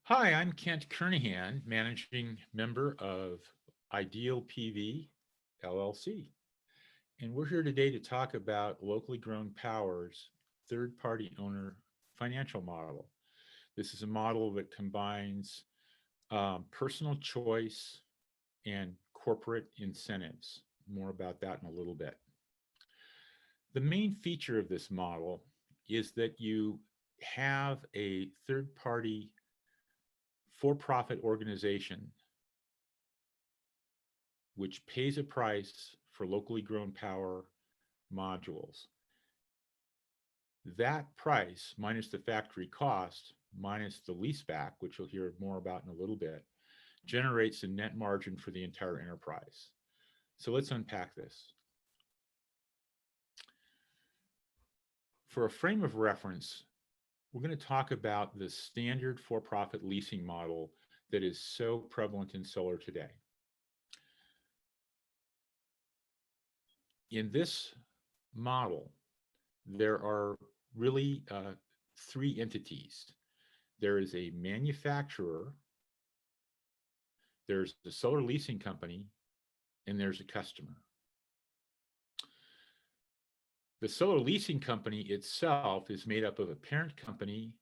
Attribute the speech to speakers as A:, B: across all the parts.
A: Hi, I'm Kent Kernahan, managing member of idealPV LLC. And we're here today to talk about locally grown power's third-party owner financial model. This is a model that combines personal choice and corporate incentives. More about that in a little bit. The main feature of this model is that you have a third-party for-profit organization which pays a price for locally grown power modules. That price minus the factory cost minus the leaseback, which you'll hear more about in a little bit, generates a net margin for the entire enterprise. So let's unpack this. For a frame of reference, we're going to talk about the standard for-profit leasing model that is so prevalent in solar today. In this model, there are really three entities. There is a manufacturer, there's the solar leasing company, and there's a customer. The solar leasing company itself is made up of a parent company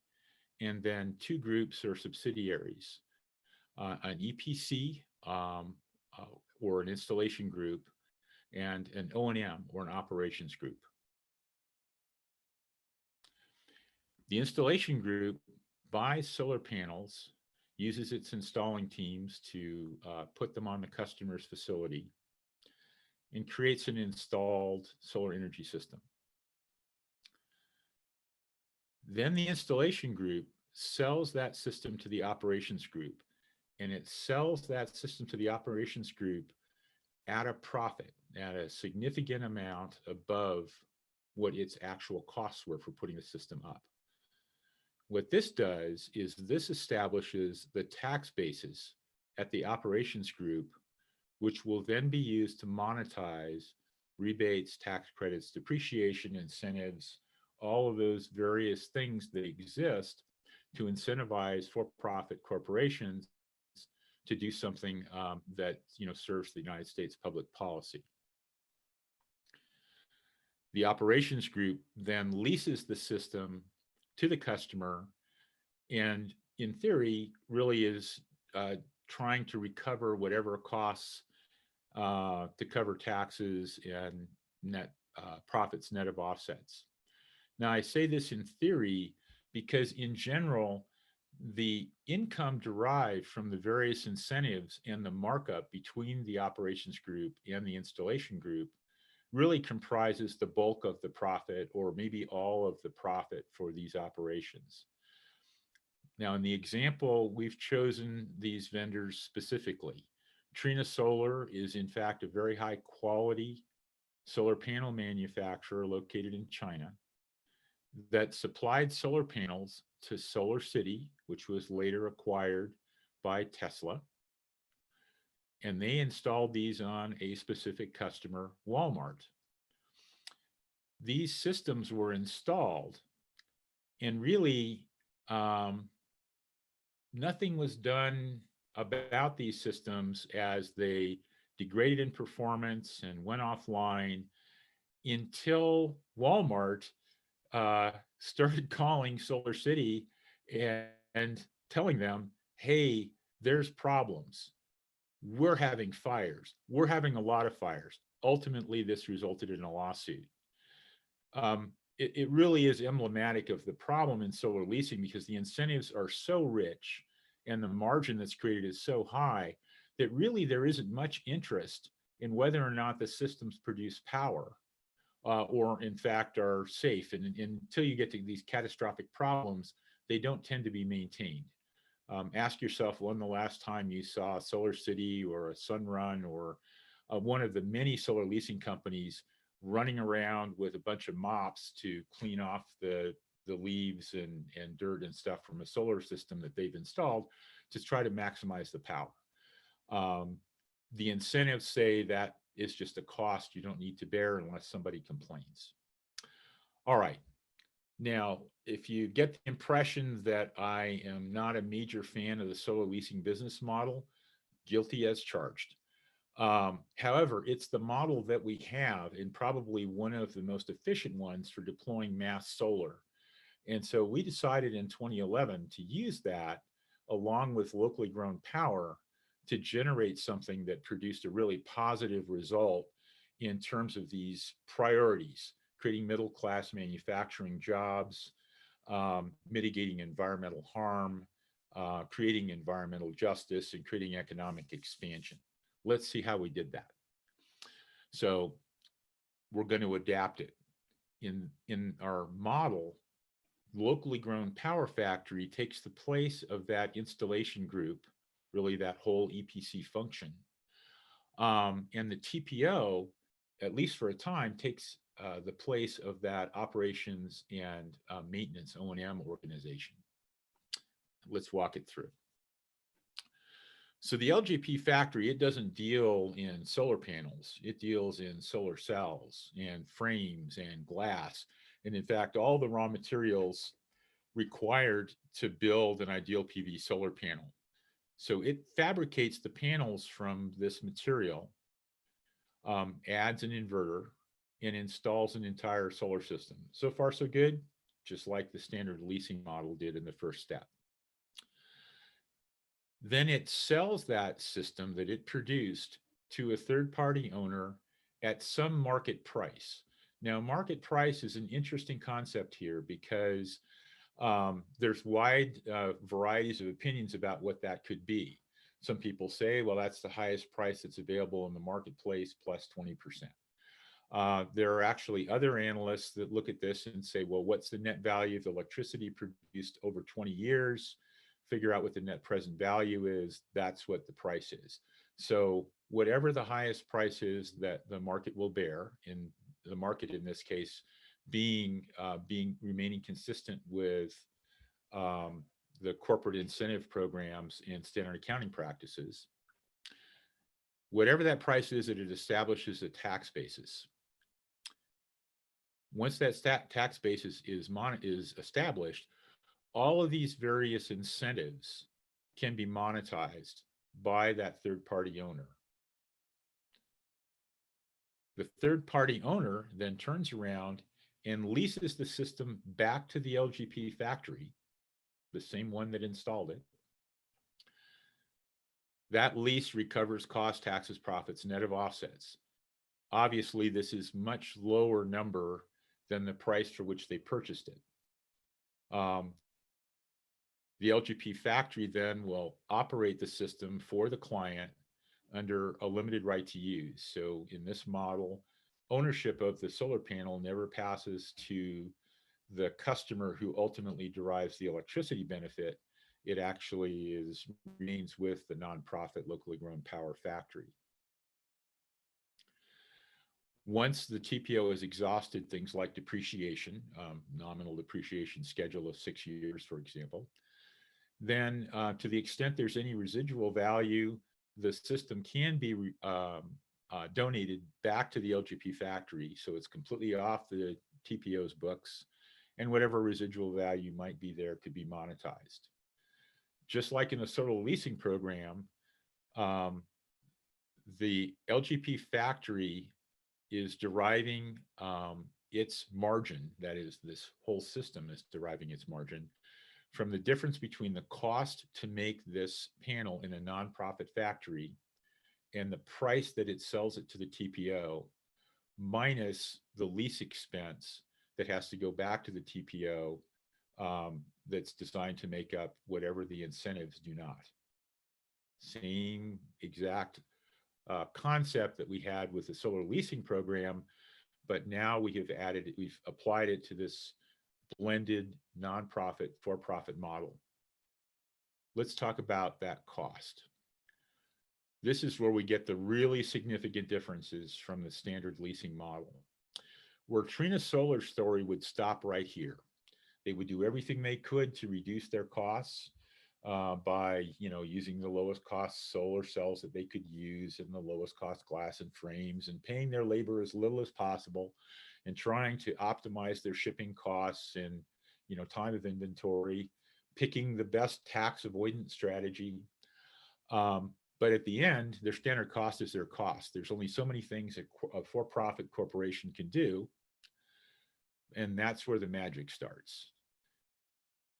A: and then two groups or subsidiaries, an EPC or an installation group, and an O&M or an operations group. The installation group buys solar panels, uses its installing teams to put them on the customer's facility, and creates an installed solar energy system. Then the installation group sells that system to the operations group, and it sells that system to the operations group at a profit, at a significant amount above what its actual costs were for putting the system up. What this does is this establishes the tax basis at the operations group, which will then be used to monetize rebates, tax credits, depreciation, incentives, all of those various things that exist to incentivize for-profit corporations to do something that serves the United States public policy. The operations group then leases the system to the customer, and in theory, really is trying to recover whatever costs to cover taxes and net profits net of offsets. Now, I say this in theory because in general, the income derived from the various incentives and the markup between the operations group and the installation group really comprises the bulk of the profit, or maybe all of the profit for these operations. Now, in the example, we've chosen these vendors specifically. Trina Solar is in fact a very high quality solar panel manufacturer located in China that supplied solar panels to Solar City, which was later acquired by Tesla. And they installed these on a specific customer, Walmart. These systems were installed, and really nothing was done about these systems as they degraded in performance and went offline until Walmart started calling Solar City and telling them, hey, there's problems. We're having fires. We're having a lot of fires. Ultimately, this resulted in a lawsuit. It really is emblematic of the problem in solar leasing because the incentives are so rich and the margin that's created is so high that really there isn't much interest in whether or not the systems produce power or in fact are safe. And until you get to these catastrophic problems, they don't tend to be maintained. Ask yourself when the last time you saw a Solar City or a Sunrun or one of the many solar leasing companies running around with a bunch of mops to clean off the leaves and dirt and stuff from a solar system that they've installed to try to maximize the power. The incentives say that is just a cost you don't need to bear unless somebody complains. All right, Now, if you get the impression that I am not a major fan of the solar leasing business model, guilty as charged. However, it's the model that we have and probably one of the most efficient ones for deploying mass solar. And so we decided in 2011 to use that along with locally grown power to generate something that produced a really positive result in terms of these priorities, creating middle class manufacturing jobs, mitigating environmental harm, creating environmental justice, and creating economic expansion. Let's see how we did that. So we're going to adapt it. In our model, locally grown power factory takes the place of that installation group, really that whole EPC function. And the TPO, at least for a time, takes the place of that operations and maintenance O&M organization. Let's walk it through. So the LGP factory, it doesn't deal in solar panels. It deals in solar cells and frames and glass. And in fact, all the raw materials required to build an ideal PV solar panel. So it fabricates the panels from this material, adds an inverter, and installs an entire solar system. So far, so good, just like the standard leasing model did in the first step. Then it sells that system that it produced to a third-party owner at some market price. Now, market price is an interesting concept here because there's wide varieties of opinions about what that could be. Some people say, well, that's the highest price that's available in the marketplace plus 20%. There are actually other analysts that look at this and say, well, what's the net value of the electricity produced over 20 years? Figure out what the net present value is. That's what the price is. So whatever the highest price is that the market will bear, in the market in this case being remaining consistent with the corporate incentive programs and standard accounting practices, whatever that price is, that it establishes a tax basis. Once that tax basis is established, all of these various incentives can be monetized by that third-party owner. The third-party owner then turns around and leases the system back to the LGP factory, the same one that installed it. That lease recovers cost, taxes, profits, net of offsets. Obviously, this is much lower number than the price for which they purchased it. The LGP factory then will operate the system for the client under a limited right to use. So in this model, ownership of the solar panel never passes to the customer who ultimately derives the electricity benefit. It actually remains with the nonprofit locally grown power factory. Once the TPO has exhausted things like depreciation, nominal depreciation schedule of 6 years, for example, then to the extent there's any residual value, the system can be donated back to the LGP factory. So it's completely off the TPO's books, and whatever residual value might be there could be monetized. Just like in the solar leasing program, the LGP factory is deriving its margin, that is, this whole system is deriving its margin from the difference between the cost to make this panel in a nonprofit factory and the price that it sells it to the TPO, minus the lease expense that has to go back to the TPO, that's designed to make up whatever the incentives do not. Same exact concept that we had with the solar leasing program, but now we've applied it to this blended nonprofit for-profit model. Let's talk about that cost. This is where we get the really significant differences from the standard leasing model. Where Trina Solar's story would stop right here. They would do everything they could to reduce their costs by using the lowest cost solar cells that they could use and the lowest cost glass and frames, and paying their labor as little as possible, and trying to optimize their shipping costs and time of inventory, picking the best tax avoidance strategy. But at the end, their standard cost is their cost. There's only so many things a for-profit corporation can do, and that's where the magic starts.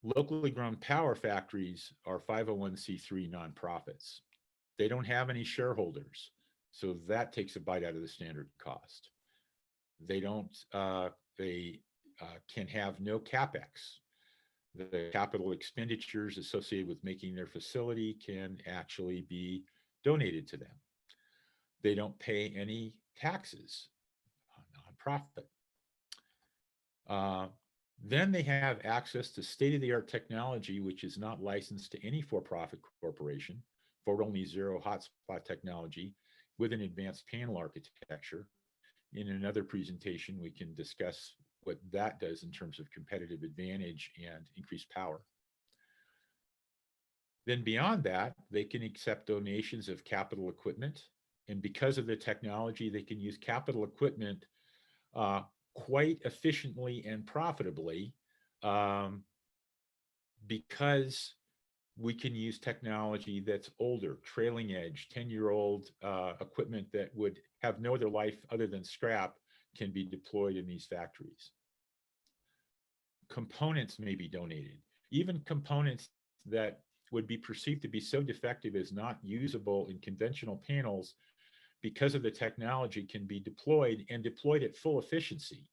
A: Locally grown power factories are 501c3 nonprofits. They don't have any shareholders, so that takes a bite out of the standard cost. They can have no capex. The capital expenditures associated with making their facility can actually be donated to them. They don't pay any taxes, nonprofit. Then they have access to state-of-the-art technology, which is not licensed to any for-profit corporation, for only zero hotspot technology with an advanced panel architecture. In another presentation, we can discuss what that does in terms of competitive advantage and increased power. Then beyond that, they can accept donations of capital equipment. And because of the technology, they can use capital equipment quite efficiently and profitably, because we can use technology that's older, trailing edge, 10-year-old equipment that would have no other life other than scrap can be deployed in these factories. Components may be donated, even components that would be perceived to be so defective as not usable in conventional panels, because of the technology, can be deployed and deployed at full efficiency,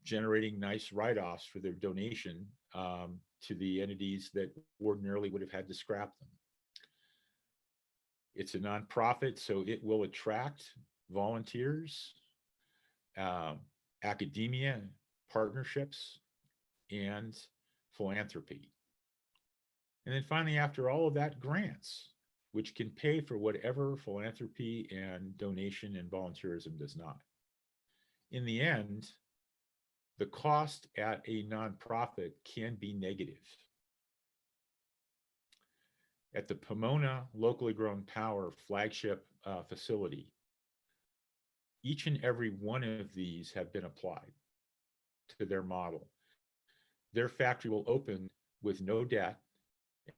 A: generating nice write-offs for their donation to the entities that ordinarily would have had to scrap them. It's a nonprofit, so it will attract volunteers, academia, partnerships, and philanthropy. And then finally, after all of that, grants, which can pay for whatever philanthropy and donation and volunteerism does not. In the end, the cost at a nonprofit can be negative. At the Pomona locally grown power flagship facility, each and every one of these have been applied to their model. Their factory will open with no debt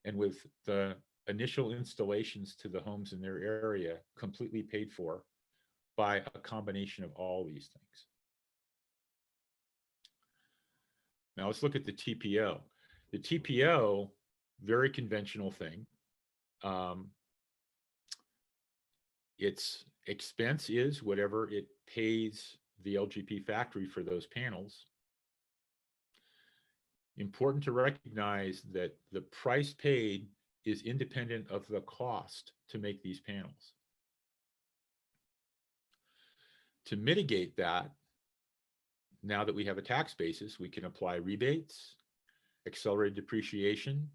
A: and with the initial installations to the homes in their area completely paid for by a combination of all these things. Now let's look at the TPO. The TPO, very conventional thing. Its expense is whatever it pays the LGP factory for those panels. Important to recognize that the price paid is independent of the cost to make these panels. To mitigate that, now that we have a tax basis, we can apply rebates, accelerated depreciation,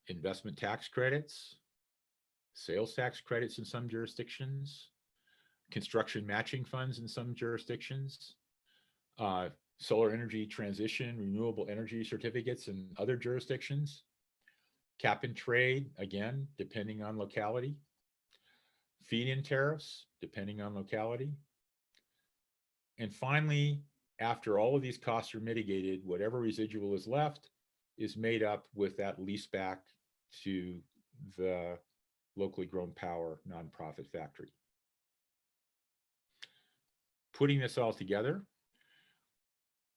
A: investment tax credits, sales tax credits in some jurisdictions, construction matching funds in some jurisdictions, solar energy transition, renewable energy certificates in other jurisdictions, cap and trade, again, depending on locality, feed-in tariffs, depending on locality. And finally, after all of these costs are mitigated, whatever residual is left is made up with that lease back to the locally grown power nonprofit factory. Putting this all together,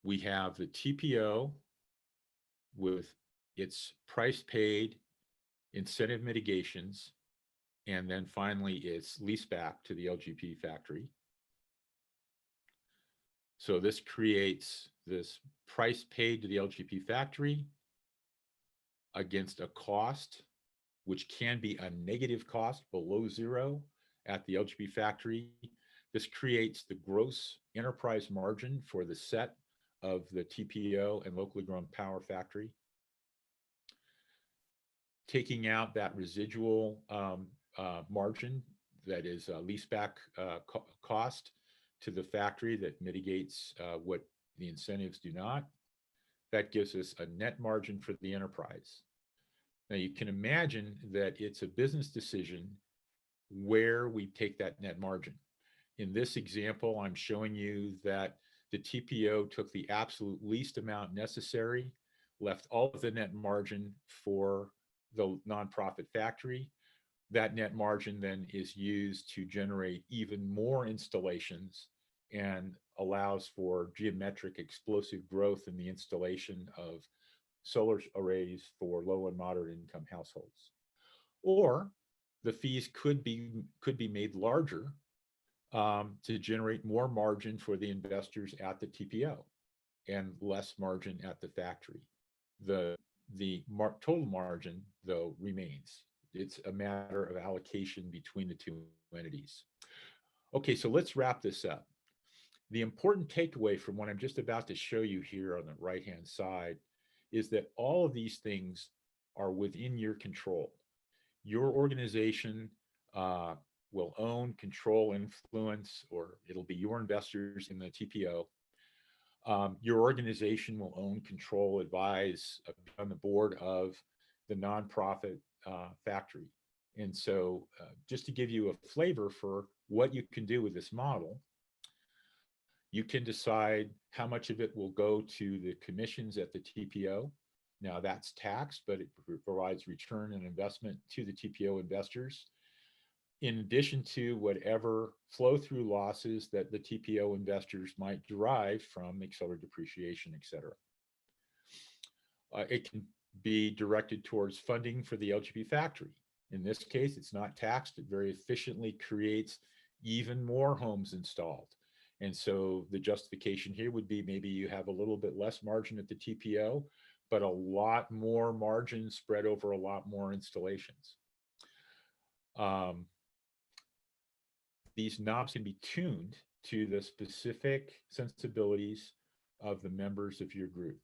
A: we have the TPO with its price paid, incentive mitigations, and then finally its lease back to the LGP factory. So this creates this price paid to the LGP factory against a cost, which can be a negative cost below zero at the LGP factory. This creates the gross enterprise margin for the set of the TPO and locally grown power factory. Taking out that residual margin, that is leaseback cost to the factory that mitigates what the incentives do not, that gives us a net margin for the enterprise. Now you can imagine that it's a business decision where we take that net margin. In this example, I'm showing you that the TPO took the absolute least amount necessary, left all of the net margin for the nonprofit factory. That net margin then is used to generate even more installations and allows for geometric explosive growth in the installation of solar arrays for low and moderate income households. Or the fees could be made larger to generate more margin for the investors at the TPO and less margin at the factory. The total margin, though, remains. It's a matter of allocation between the two entities. Okay, so let's wrap this up. The important takeaway from what I'm just about to show you here on the right-hand side is that all of these things are within your control. Your organization will own, control, influence, or it'll be your investors in the TPO. Your organization will own, control, advise on the board of the nonprofit factory. And so just to give you a flavor for what you can do with this model, you can decide how much of it will go to the commissions at the TPO. Now that's taxed, but it provides return and investment to the TPO investors, in addition to whatever flow-through losses that the TPO investors might derive from accelerated depreciation, et cetera. It can be directed towards funding for the LGP factory. In this case, it's not taxed. It very efficiently creates even more homes installed. And so the justification here would be maybe you have a little bit less margin at the TPO, but a lot more margin spread over a lot more installations. These knobs can be tuned to the specific sensibilities of the members of your group.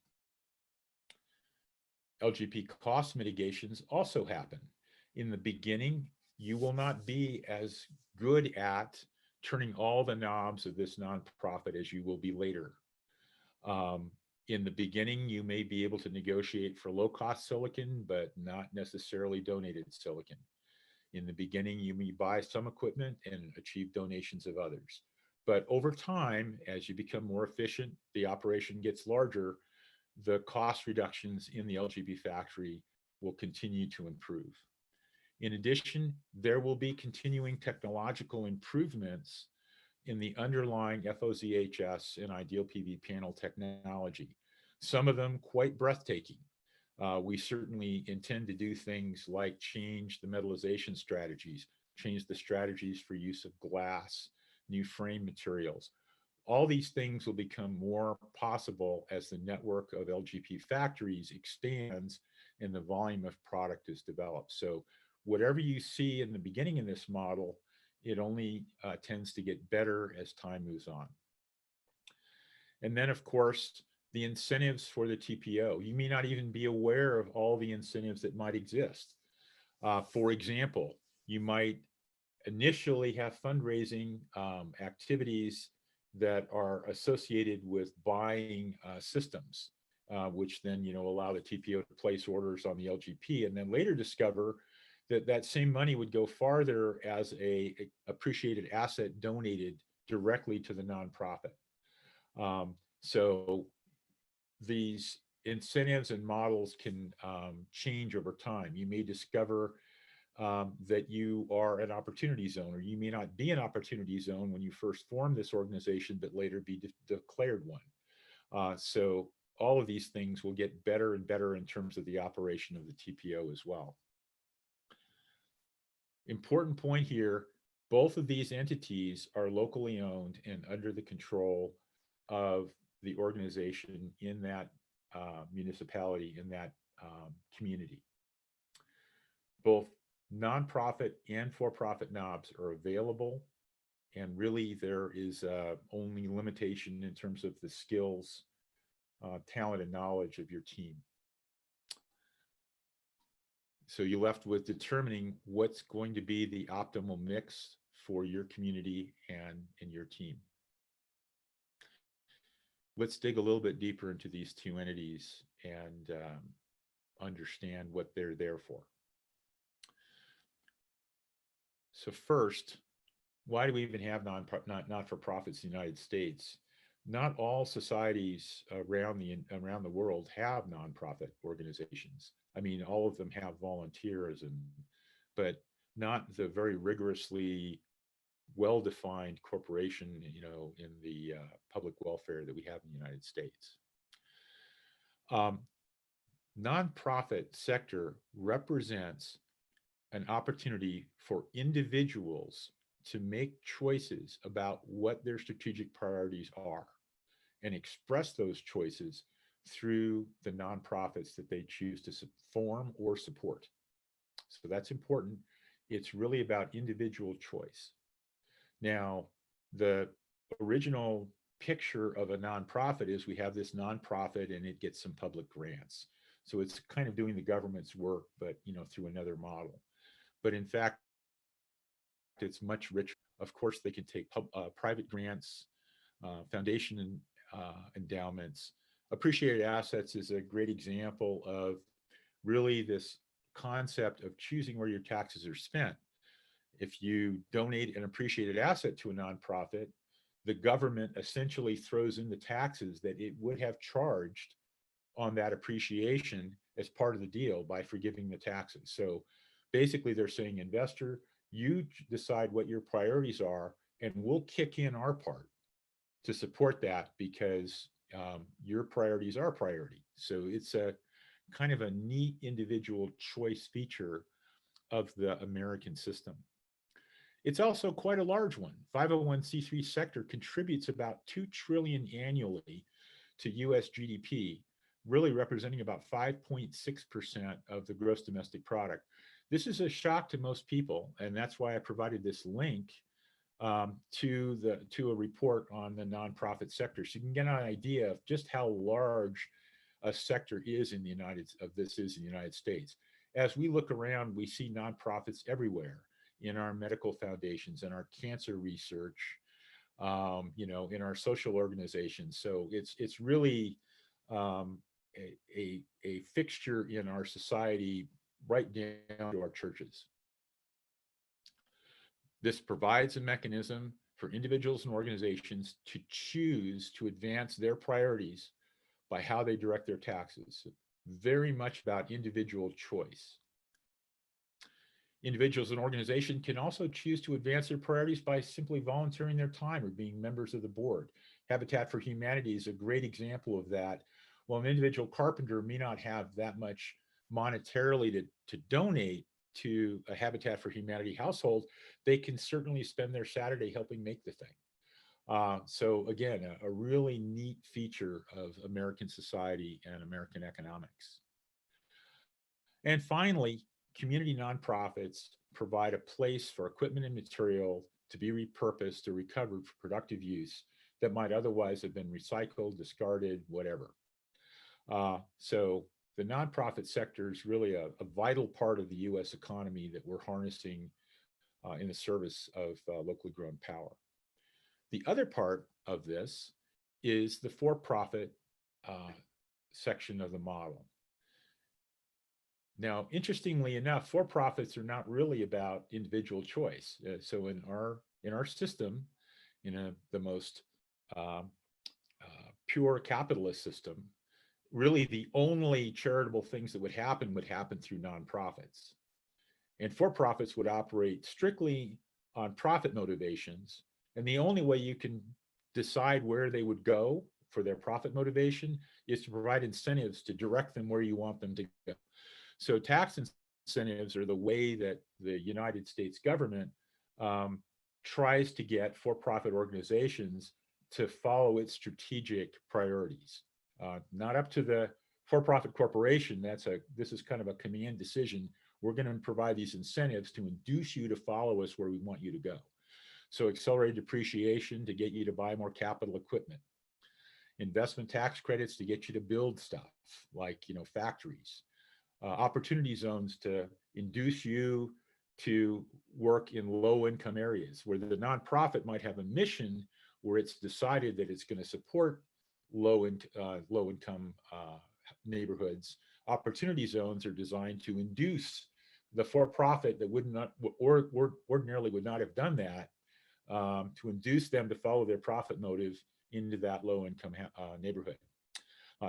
A: LGP cost mitigations also happen. In the beginning, you will not be as good at turning all the knobs of this nonprofit as you will be later. In the beginning, you may be able to negotiate for low-cost silicon, but not necessarily donated silicon. In the beginning, you may buy some equipment and achieve donations of others. But over time, as you become more efficient, the operation gets larger, the cost reductions in the LGP factory will continue to improve. In addition, there will be continuing technological improvements in the underlying FOZHS and idealPV panel technology, some of them quite breathtaking. We certainly intend to do things like change the metallization strategies, change the strategies for use of glass, new frame materials. All these things will become more possible as the network of LGP factories expands and the volume of product is developed. So whatever you see in the beginning of this model, it only tends to get better as time moves on. And then, of course, the incentives for the TPO. You may not even be aware of all the incentives that might exist. For example, you might initially have fundraising activities that are associated with buying systems, which then allow the TPO to place orders on the LGP, and then later discover that that same money would go farther as a appreciated asset donated directly to the nonprofit. So these incentives and models can change over time. You may discover that you are an opportunity zone, or you may not be an opportunity zone when you first form this organization, but later be declared one. So all of these things will get better and better in terms of the operation of the TPO as well. Important point here, both of these entities are locally owned and under the control of the organization in that municipality, in that community. Both nonprofit and for-profit knobs are available, and really there is only limitation in terms of the skills, talent, and knowledge of your team. So you're left with determining what's going to be the optimal mix for your community and your team. Let's dig a little bit deeper into these two entities and understand what they're there for. So first, why do we even have not-for-profits in the United States? not all societies around the world have nonprofit organizations. I mean, all of them have volunteerism, but not the very rigorously well-defined corporation, in the public welfare that we have in the United States. Um, Nonprofit sector represents an opportunity for individuals to make choices about what their strategic priorities are and express those choices through the nonprofits that they choose to form or support. So that's important. It's really about individual choice. Now, the original picture of a nonprofit is we have this nonprofit and it gets some public grants. So it's kind of doing the government's work, but through another model. But in fact, it's much richer. Of course, they can take private grants, foundation and endowments. Appreciated assets is a great example of really this concept of choosing where your taxes are spent. If you donate an appreciated asset to a nonprofit, the government essentially throws in the taxes that it would have charged on that appreciation as part of the deal by forgiving the taxes. So basically, they're saying, investor, you decide what your priorities are, and we'll kick in our part to support that because your priorities are priority. So it's a kind of a neat individual choice feature of the American system. It's also quite a large one. 501c3 sector contributes about 2 trillion annually to US GDP, really representing about 5.6% of the gross domestic product. This is a shock to most people, and that's why I provided this link to a report on the nonprofit sector, so you can get an idea of just how large a sector is in the United States. As we look around, we see nonprofits everywhere in our medical foundations, in our cancer research, in our social organizations. So it's really a fixture in our society, right down to our churches. This provides a mechanism for individuals and organizations to choose to advance their priorities by how they direct their taxes. Very much about individual choice. Individuals and organizations can also choose to advance their priorities by simply volunteering their time or being members of the board. Habitat for Humanity is a great example of that. While an individual carpenter may not have that much monetarily to donate to a Habitat for Humanity household, they can certainly spend their Saturday helping make the thing. So again, a really neat feature of American society and American economics. And finally, community nonprofits provide a place for equipment and material to be repurposed or recovered for productive use that might otherwise have been recycled, discarded, whatever. So the nonprofit sector is really a vital part of the US economy that we're harnessing in the service of locally grown power. The other part of this is the for-profit section of the model. Now, interestingly enough, for-profits are not really about individual choice. So in our system, the most pure capitalist system, really the only charitable things that would happen through nonprofits. And for-profits would operate strictly on profit motivations. And the only way you can decide where they would go for their profit motivation is to provide incentives to direct them where you want them to go. So tax incentives are the way that the United States government tries to get for-profit organizations to follow its strategic priorities. Not up to the for-profit corporation. This is kind of a command decision. We're going to provide these incentives to induce you to follow us where we want you to go. So accelerated depreciation to get you to buy more capital equipment. Investment tax credits to get you to build stuff like, factories. Opportunity zones to induce you to work in low-income areas where the nonprofit might have a mission where it's decided that it's going to support low-income neighborhoods. Opportunity zones are designed to induce the for-profit that would not or ordinarily would not have done that, to induce them to follow their profit motive into that low-income neighborhood.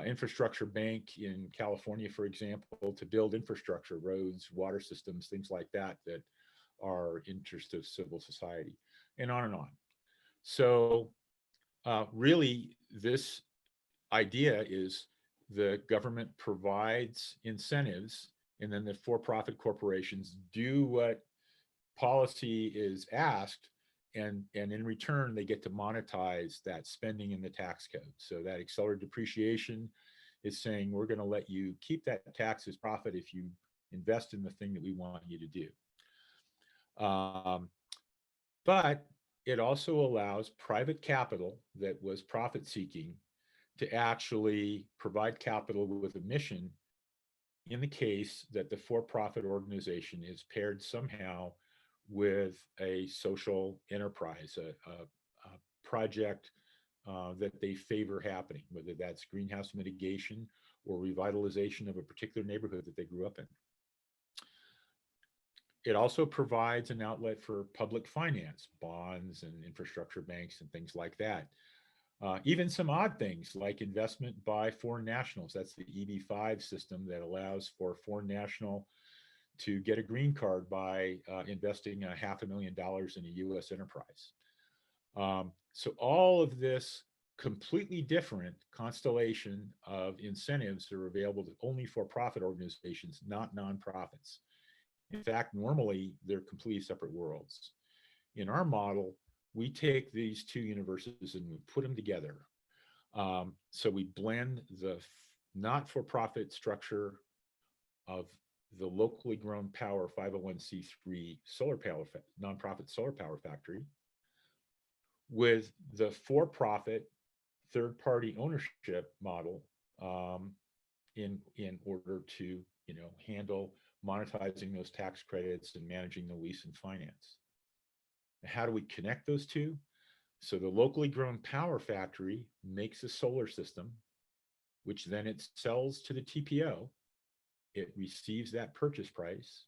A: Infrastructure Bank in California, for example, to build infrastructure, roads, water systems, things like that, that are interest of civil society, and on and on. So really, this idea is the government provides incentives, and then the for-profit corporations do what policy is asked, and in return they get to monetize that spending in the tax code. So that accelerated depreciation is saying, we're going to let you keep that tax as profit if you invest in the thing that we want you to do. But it also allows private capital that was profit seeking to actually provide capital with a mission in the case that the for-profit organization is paired somehow with a social enterprise, a project that they favor happening, whether that's greenhouse mitigation or revitalization of a particular neighborhood that they grew up in. It also provides an outlet for public finance, bonds and infrastructure banks and things like that. Even some odd things like investment by foreign nationals. That's the EB-5 system that allows for a foreign national to get a green card by investing $500,000 in a U.S. enterprise. So all of this completely different constellation of incentives are available to only for-profit organizations, not nonprofits. In fact, normally they're completely separate worlds. In our model, we take these two universes and we put them together. So we blend the not-for-profit structure of the locally grown power 501c3 solar power, nonprofit solar power factory, with the for-profit third-party ownership model in order to handle monetizing those tax credits and managing the lease and finance. How do we connect those two? So the locally grown power factory makes a solar system, which then it sells to the TPO. It receives that purchase price.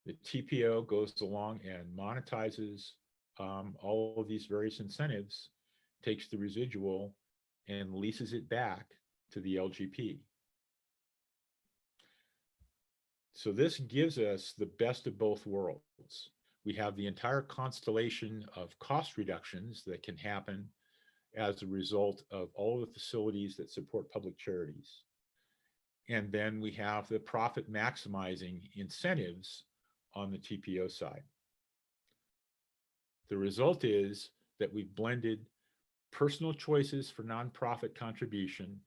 A: The TPO goes along and monetizes all of these various incentives, takes the residual and leases it back to the LGP. So this gives us the best of both worlds. We have the entire constellation of cost reductions that can happen as a result of all the facilities that support public charities. And then we have the profit maximizing incentives on the TPO side. The result is that we've blended personal choices for nonprofit contribution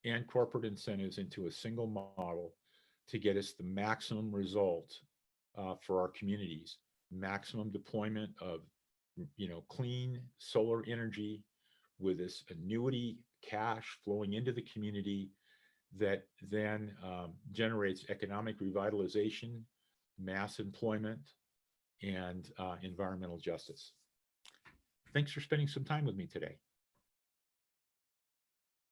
A: and corporate incentives into a single model to get us the maximum result for our communities, maximum deployment of clean solar energy with this annuity cash flowing into the community that then generates economic revitalization, mass employment, and environmental justice. Thanks for spending some time with me today.